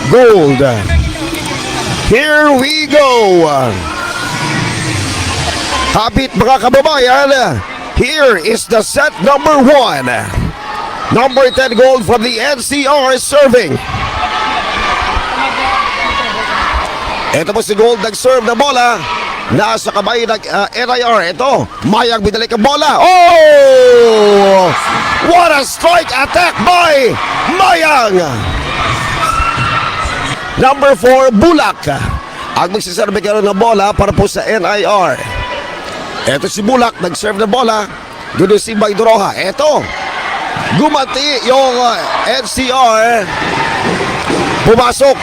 Gold. Here we go. Habit mga kababayan, here is the set number 1. Number 10 gold for the NCR serving. Ito po si Gold nag-serve na bola. Nasa kamay ng NIR. Ito, Mayang binalik ang bola. Oh! What a strike attack by Mayang! Number 4, Bulak. Ang magsiserve karon ng bola para po sa NIR. Ito si Bulak, nag-serve na bola. Doon si Baydoroha. Ito, gumanti yung NCR. Pumasok.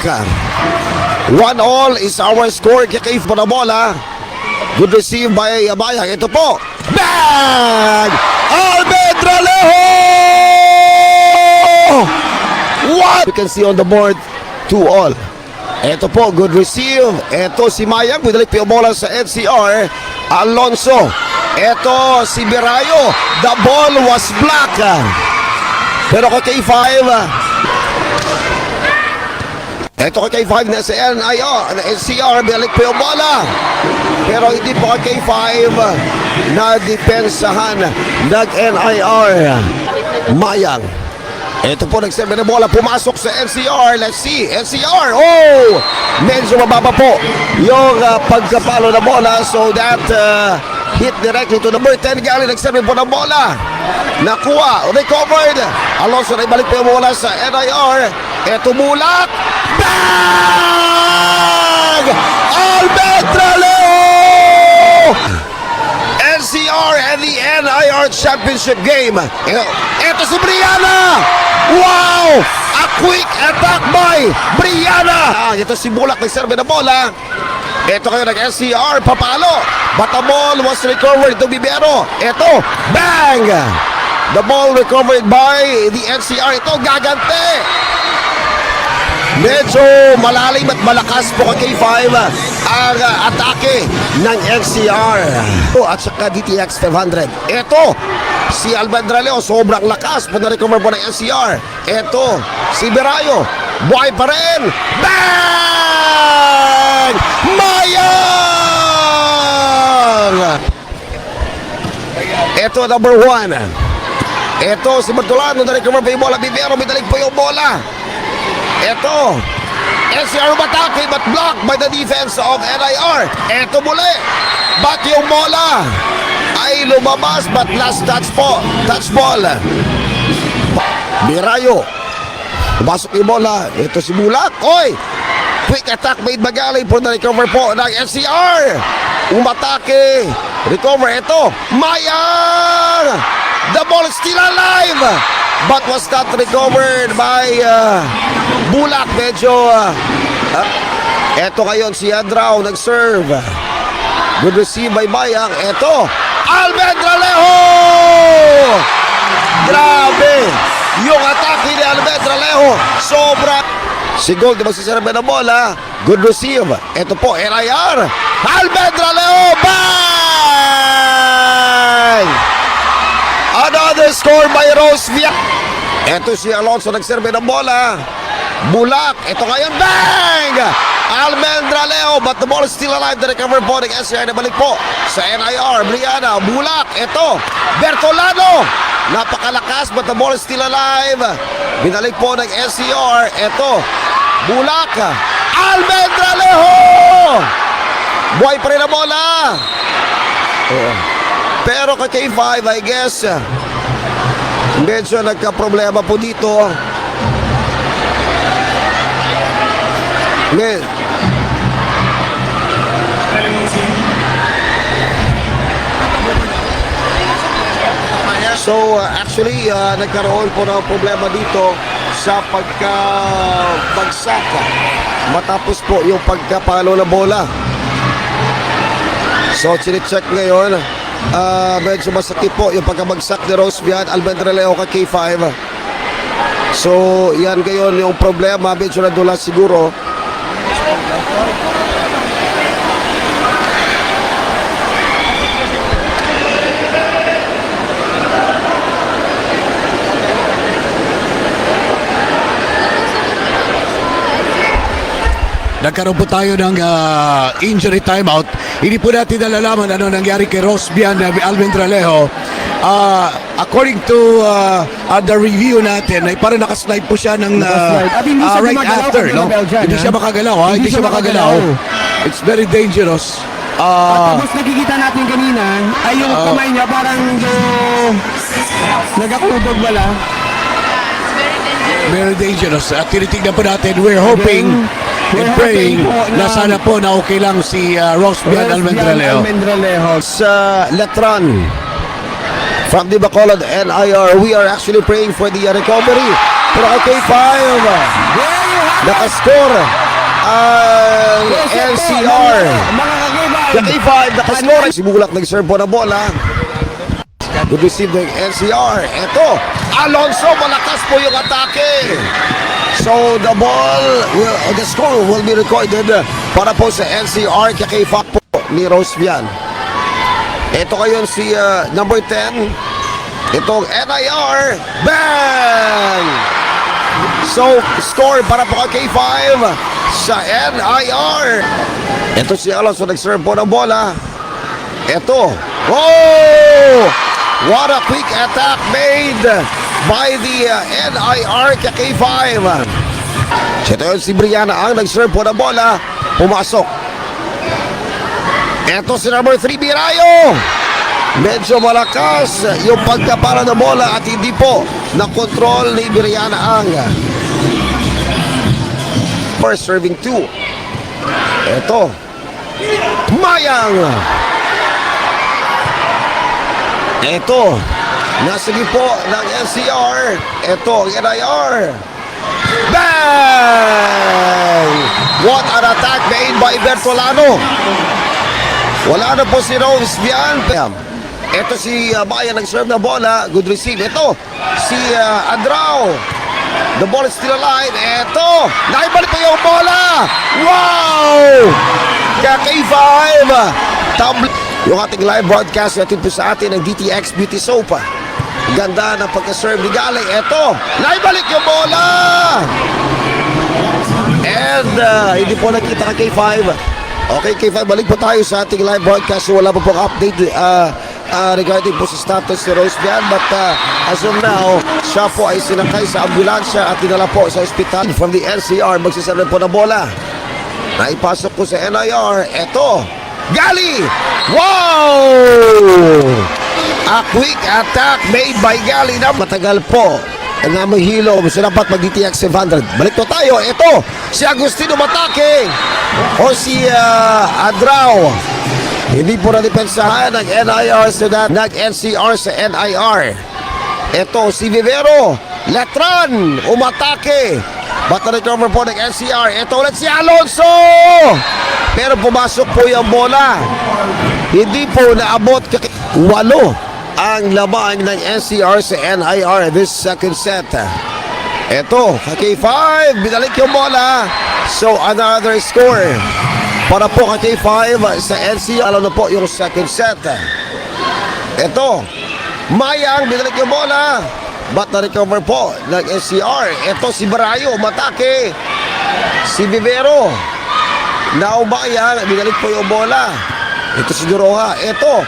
1-all is our score. Kikif po na bola. Good receive by Mayang. Ito po. Bang! Almedralejo! What? You can see on the board, 2-all. Ito po, good receive. Ito si Mayang. Binalik po yung bola sa NCR. Alonso. Ito si Birayo. The ball was black. Pero kay K5. Ito kay K5 na sa NCR. Binalik po yung bola. Pero hindi po kay K5 na depensahan nag-NIR. Mayang. Ito po nagserve na bola. Pumasok sa NCR. Let's see. NCR. Oh! Medyo mababa po yung pagkapalo na bola. So that hit directly to number 10. Galing nagserve po ng bola. Nakuha. Recovered. Alonso na ibalik po yung bola sa NIR. Ito Bulak. Bang! Almedralejo! NCR and the NIR Championship game. Ito si Briana! Wow! A quick attack by Briana! Ito si Bulak nagserve na bola. Ito kayo nag-NCR, papalo. But the ball was recovered to Bibero. Ito, bang! The ball recovered by the NCR. Ito, gagante. Medyo malalim at malakas po kay K5 ang atake ng NCR. At saka DTX 500. Ito, si Almedralejo, sobrang lakas po na-recover po ng NCR. Ito, si Birayo, buhay pa rin. Bang! Mayang! Ito, number 1. Ito, si Bertolano, na-recover po yung bola. Bibero, binalig po yung bola. Ito, NCR umatake but blocked by the defense of NIR. Ito muli, but yung bola ay lumabas but last touch po, touch ball. Birayo, pumasok yung bola. Ito si Bulak. Oy, quick attack made Magaling for the recover po ng NCR. Umatake, recover. Ito, Mayang. The ball is still alive but was not recovered by Bulak. Medyo eto ngayon si Andrao nag-serve. Good receive by Mayang. Eto Almedralejo! Grabe yung atake ni Almedralejo. Sobra. Si Gold magsiserve na bola. Good receive. Eto po NIR. Almedralejo! Bang! Another score by Rosvia. Ito si Alonso nagserve ng bola. Bulak. Ito ngayon. Bang! Almedralejo. But the ball is still alive. The recover po ng NCR. Nabalik po sa NIR. Briana. Bulak. Ito. Bertolano. Napakalakas but the ball is still alive. Binalik po ng NCR. Ito. Bulak. Almedralejo. Buhay pa rin ang bola. Pero kay K5, I guess, medyo nagka-problema po dito. So, actually, nagkaroon po ng problema dito sa pagkabagsak matapos po yung pagkapalo na bola. So, sinicheck ngayon. Medyo masakit po yung pagkabagsak ni Rosvian Almedralejo kay K5. So yan gayon yung problema. Medyo nadulas siguro. nagkaroon po tayo ng injury timeout. Hindi po natin nalalaman ano nangyari kay Rosbian Almendralejo. According to the review natin, ay parang nakaslide po siya ng right after. No? Hindi siya makagalaw. Hindi siya makagalaw. It's very dangerous. At tapos nakikita natin kanina ay yung kamay niya parang nagkakudog wala. Very dangerous. At tinitignan po natin, we're hoping and praying na sana po na okay lang si Rosbian Almendralejo. Sa Letran from the Bacolod NIR, we are actually praying for the recovery. Pero kay K5 nakascore ang NCR. Kay K5 nakascore. Si Bulak nag-serve po na bola. Good receive ng NCR. Ito, Alonso, malakas po yung atake. So the the score will be recorded para po sa NCR kay K5 po ni Rosbian. Ito ngayon si number 10. Itong NIR. Bang! So, score para po kay K5 sa NIR. Ito si Alonso nag-serve po ng bola. Ito. Oh! What a quick attack made by the NIR kay K5. Ito yun si Brianna ang nag-serve po ng bola. Pumasok. Ito si number 3, Birayo. Medyo malakas yung pagkapara ng bola at hindi po na-control ni Brianna ang first serving 2. Ito, Mayang. Ito, nasigi po ng NCR. Ito, NIR. Bang! What an attack made by Bertolano. Wala na po si Rosbian. Ito si Bayan nag-serve na bola. Good receive. Ito si Adrao. The ball is still alive. Ito, naibalik pa yung bola. Wow! K5. Yung ating live broadcast natin po sa atin ng DTX Beauty Soap. Ganda ng pagka-serve ni Gali. Ito, naibalik yung bola. And hindi po nakita ka K5. Okay, K5, balik po tayo sa ating live broadcast. So, wala pa pong update regarding po sa status ni Rosbian. But as of now, siya po ay sinakay sa ambulansya at dinala po sa ospital. From the NCR, magsiserve po ng bola. Naipasok po sa NIR. Ito, Gali! Wow! A quick attack made by Gali na matagal po na mahilo. Gusto dapat mag-DTX 700. Balik po tayo. Ito, si Agustino Matake o si Adrao. Hindi po na-depensahan ng NIR sa nag-NCR sa NIR. Ito, si Vivero. Letran, umatake. But na-recover po ng NCR. Ito ulit si Alonso. Pero pumasok po yung bola. Hindi po naabot. 8 ang laban ng NCR sa NIR this second set. Ito, K5, binalik yung bola. So another score para po K5 sa NCR. Alam na po yung second set. Ito, Mayang, binalik yung bola. But na-recover po ng NCR. Ito si Barayo, matake. Si Vivero. Naubayang, binalik po yung bola. Ito si Duroha. Ito,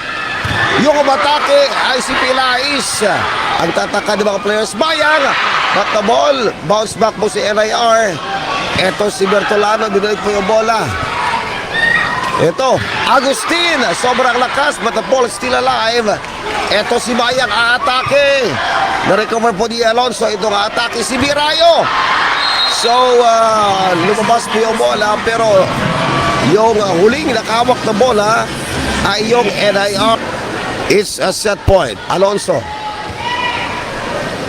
yung umatake ay si Pilais. Ang tataka ng mga players. Bayang, but the ball, bounce back po si NIR. Ito si Bertolano, binalik po yung bola. Ito, Agustin, sobrang lakas, but the ball is still alive. Ito si Bayang, aatake. Na-recover po ni Alonso, itong aatake si Birayo. So, lumabas po yung bola, pero yung huling nakawak na bola ay yung NIR. It's a set point. Alonso.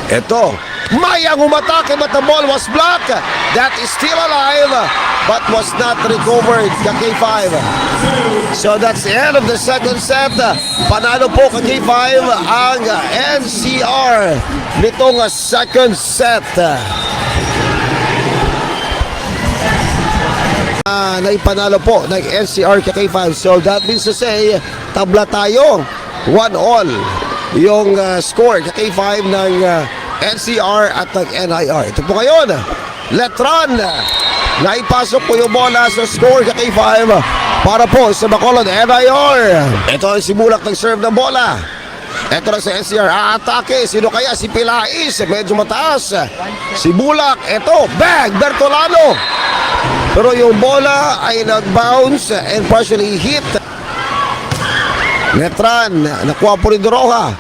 Ito. Mayang umatake but the ball was blocked. That is still alive but was not recovered ka K5. So that's the end of the second set. Panalo po ka K5 ang NCR nitong second set. Naipanalo po ng NCR ka K5. So that means to say, tabla tayo. 1-all yung score ka K5 ng NCR at ng NIR. Ito po ngayon, Letran Naipasok po yung bola sa score sa K5 para po sa Bacolod NIR. Ito ang simulak ng serve ng bola. Ito na sa NCR, aatake. Sino kaya? Si Pilais, medyo mataas. Si Bulak, ito, bag, Bertolano. Pero yung bola ay nag-bounce and partially hit. Netran, nakuha po ni Doroha.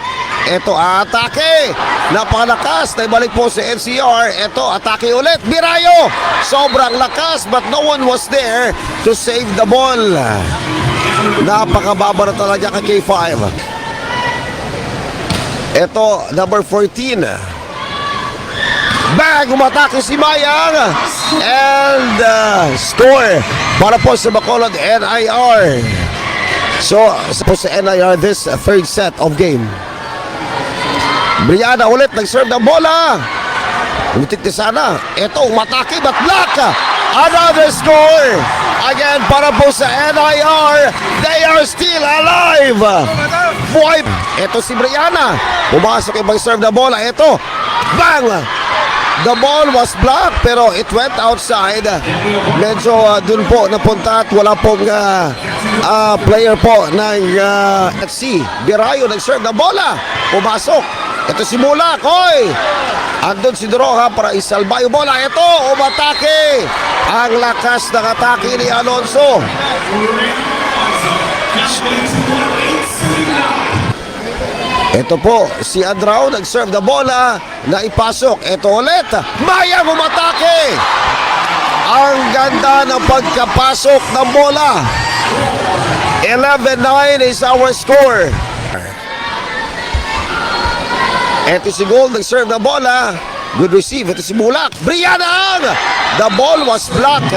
Ito, atake. Napakalakas. Naibalik po sa NCR. Ito, atake ulit. Birayo. Sobrang lakas but no one was there to save the ball. Napakababa na talaga kay K5. Ito, number 14. Bang! Umatake si Mayang. And score para po sa Bacolod NIR. So, po sa NIR this third set of game. Brianna ulit nag-serve ng bola. Umitik na sana. Ito, umatake but block. Another score. Again, para po sa NIR. They are still alive. Buhay. Ito si Brianna. Pumasok ibang serve na bola. Ito. Bang! The ball was blocked pero it went outside. Medyo dun po napunta at wala pong player po ng let's see. Birayo nag-serve na bola. Pumasok. Ito si Mulak. Hoy! Andun si Doroha para isalba yung bola. Ito, umatake. Ang lakas ng atake ni Alonso. Ito po, si Adrao nag-serve na bola na ipasok. Ito ulit, Mayang umatake. Ang ganda ng pagkapasok ng bola. 11-9 is our score. Ito si Gold nag-serve na bola. Good receive. Ito si Mulak. Brianna! The ball was blocked.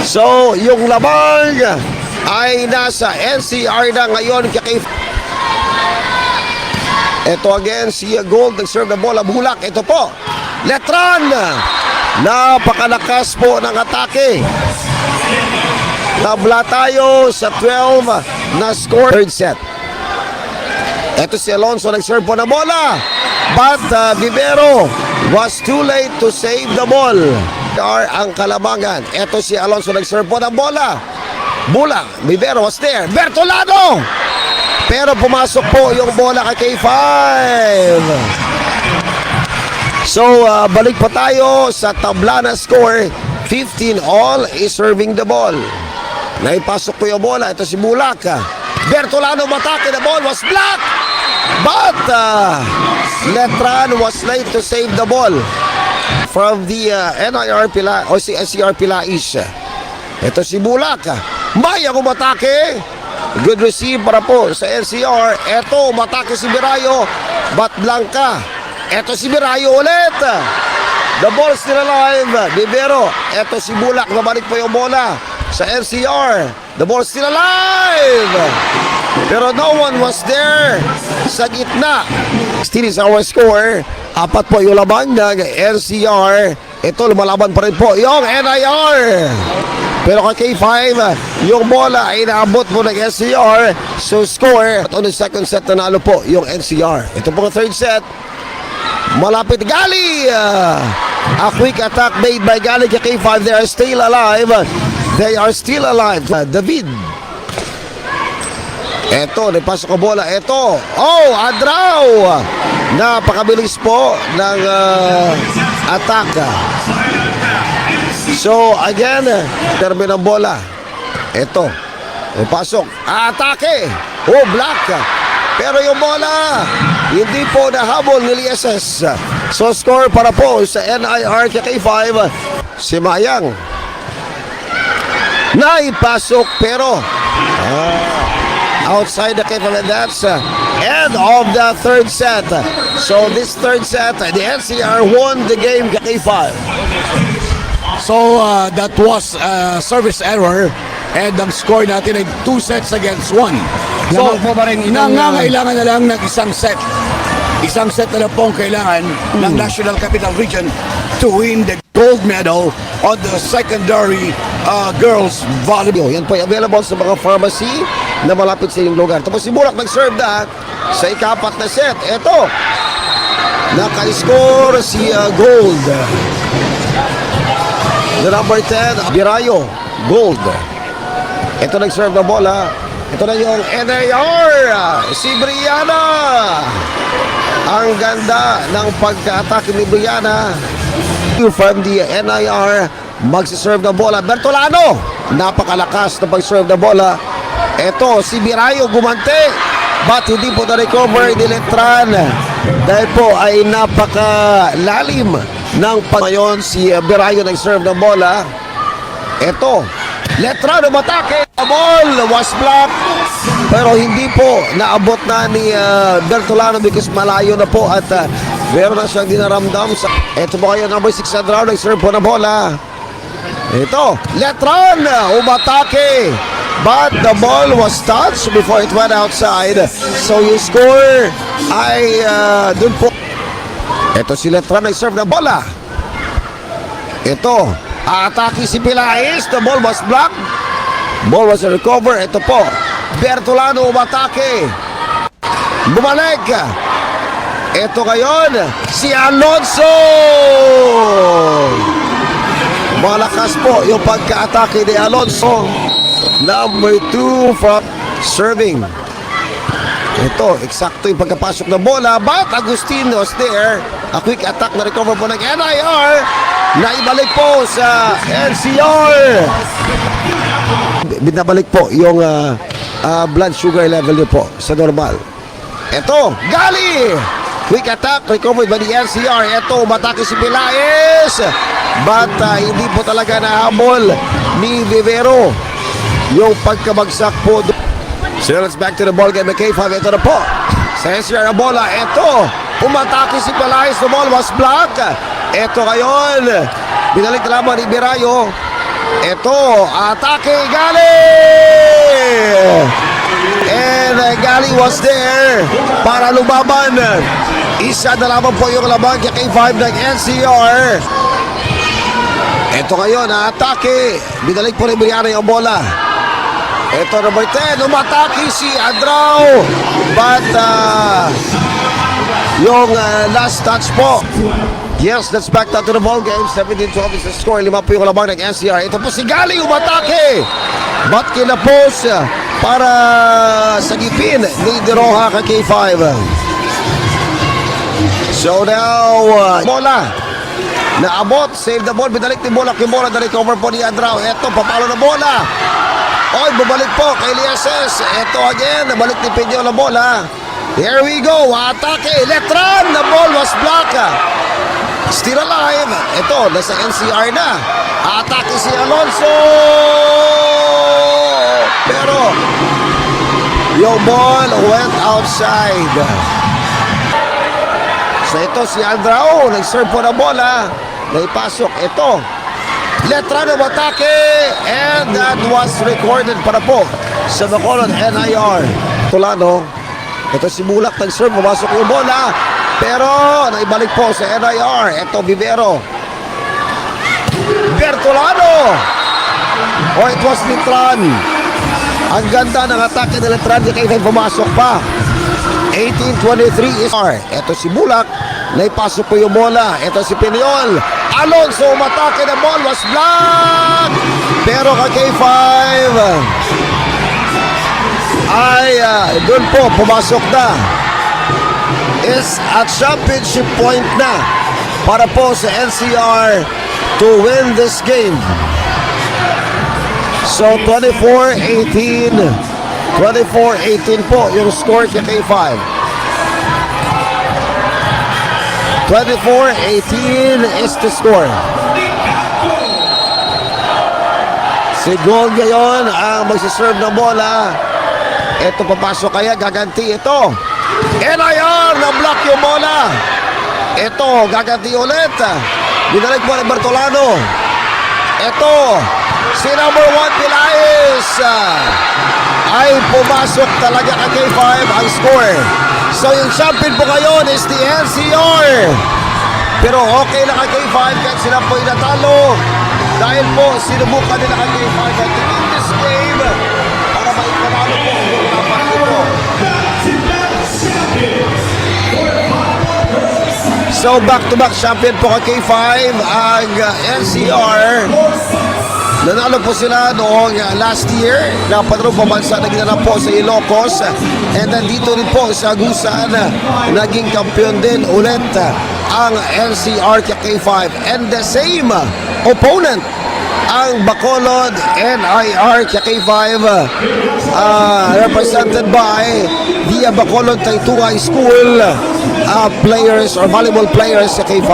So, yung labang ay nasa NCR na ngayon kay ito again, si Gold nag-serve na bola. Bulak, ito po. Letran! Napakalakas po ng atake. Tabla tayo sa 12 na score. Third set. Ito si Alonso nag-serve po na bola. But Vivero was too late to save the ball. Ang kalabangan. Ito si Alonso nag-serve po ng bola. Bulak, Vivero was there. Bertolano! Pero pumasok po yung bola kay K5. So, balik pa tayo sa tabla na score. 15 all is serving the ball. Naipasok po yung bola. Ito si Bulak. Bertolano matake. The ball was blocked. But Letran was late to save the ball from the NIR Pila o si SCR Pilais. Ito si Bulak. Mayang umatake. Good receive para po sa NCR. Ito, umatake si Birayo. But Blanca. Ito si Birayo ulit. The ball still alive. Vivero. Ito si Bulak. Nabalik po yung bola sa NCR. The ball still alive. Pero no one was there sa gitna. Still is our score. Apat po yung labang ng NCR. Ito, lumalaban pa rin po yung NIR. Pero kay K5, yung bola ay naabot mo ng NCR. So score. At on the second set, nanalo po yung NCR. Ito po ang third set. Malapit Gali. A quick attack made by Gali kay K5. They are still alive. They are still alive. David. Eto, napasok ang bola. Eto. Oh, Adrao. Napakabilis po ng attack. So, again, termine ng bola. Eto. Napasok. Atake. Oh, block. Pero yung bola, hindi po nahabol ni Lieses. So, score para po sa NIR K5. Si Mayang. Naipasok pero outside the K5, and that's end of the third set. So this third set, the NCR won the game K5. So that was service error and ang score natin ay 2 sets against 1. So Lamang po ba rin itong, nangangailangan na lang ng isang set. Isang set na lang po ang kailangan ng National Capital Region to win the gold medal on the secondary girls volleyball. Yan po ay available sa mga pharmacy na malapit sa inyong lugar. Tapos si Bulak nag-serve na sa ikapat na set. Ito, naka-score si Gold. The number 10, Birayo, Gold. Ito nag-serve na bola. Ito na yung NAR, si Brianna. Ang ganda ng pagka-atake ni Brianna. From the NIR, magsiserve na bola. Bertolano, napakalakas na pag-serve na bola. Ito, si Birayo gumante. But hindi po na-recover ni Letran. Dahil po ay napakalalim ng ngayon si Birayo nag-serve ng bola. Ito, Letran umatake. The ball was blocked. Pero hindi po naabot na ni Bertolano because malayo na po at meron na siyang dinaramdam. Ito po kayo, number 6 na draw, nag-serve po na bola. Ito, Letran umatake. But the ball was touched before it went outside. So yung score ay dun po. Ito si Letran nag-serve na bola. Ito, atake si Pilais. The ball was blocked. Ball was recovered. Ito po, Bertolano umatake. Bumalik. Ito ngayon, si Alonso. Malakas po yung pagka-atake ni Alonso. Number 2 from serving. Ito, eksakto yung pagkapasok ng bola. But Agustino's there. A quick attack na recover po ng NIR. Na ibalik po sa NCR. Binabalik po yung blood sugar level niyo po sa normal. Ito, Gali! Quick attack, recovered by the NCR. Ito, umatake si Pilaes. But hindi po talaga nahabol ni Vivero yung pagkabagsak po. So let's back to the ball game. K5, ito na po. Sa NCR na bola, ito. Umatake si Pilaes. The ball was blocked. Ito ngayon. Binalik na lamang ni Birayo. Ito, atake Gali! And Gali was there para lumaban. Isa na lamang po yung laban kay K5 ng NCR. Ito ngayon, atake. Binalik po ni Brianna yung bola. Ito, number 10, umatake si Adrao. But yung last touch po. Yes, let's back down to the ball game. 17-12 is the score. 5 po yung labang ng NCR. Ito po si Gali umatake. But kinapos para sagipin ni Deroja kay K5. So now, bola. Naabot, save the ball. Binalik ni bola. Kimola na recover po ni Adrao. Ito, papalo na bola. Oy, bumalik po kay Lieses. Ito again, nabalik ni Pinyo na bola. Here we go, atake. Letran, the ball was blocked. Still alive. Ito, nasa NCR na. Atake si Alonso. Pero, yung ball went outside. So ito si Andrao, nag-serve po na bola. Naipasok. Ito, Letran umatake. And that was recorded para po sa Bacolod NIR. Tulano. Ito si Mulak nag-serve. Pumasok yung bola. Pero naibalik po sa NIR. Ito Vivero. Bertolano. Oh, it was Letran. Ang ganda ng atake ng Letran. Kaya pumasok pa. 18-23 is R. Ito si Mulak. Naipasok po yung bola. Ito si Piniol. Alonso umatake. The ball was blocked. Pero kay K5 ay doon po pumasok na. Is a championship point na para po sa NCR to win this game. So 24-18 po yung score kay K5. 24-18 is the score. Si Gold ngayon ang magsiserve ng bola. Ito papasok kaya, gaganti ito. NIR, na-block yung bola. Ito, gaganti ulit. Binalik mo ni Bertolano. Ito, si number 1 Pilaes ay pumasok talaga kay K5 ang score. So yung champion po ngayon is the NCR. Pero okay lang kay K5 kahit sila po inatalo. Dahil po sinubukan nila kay K5 to win this game para maipanalo po yung mga partido. So back-to-back champion po kay K5 ang NCR. Nanalo po sila noong last year. Napadro po bansa, naginanap po sa Ilocos. And nandito rin po sa Agusan, naging kampiyon din ulit ang NCR K5. And the same opponent, ang Bacolod NIR K5, represented by the Bacolod Taitungay School players or volleyball players sa K5.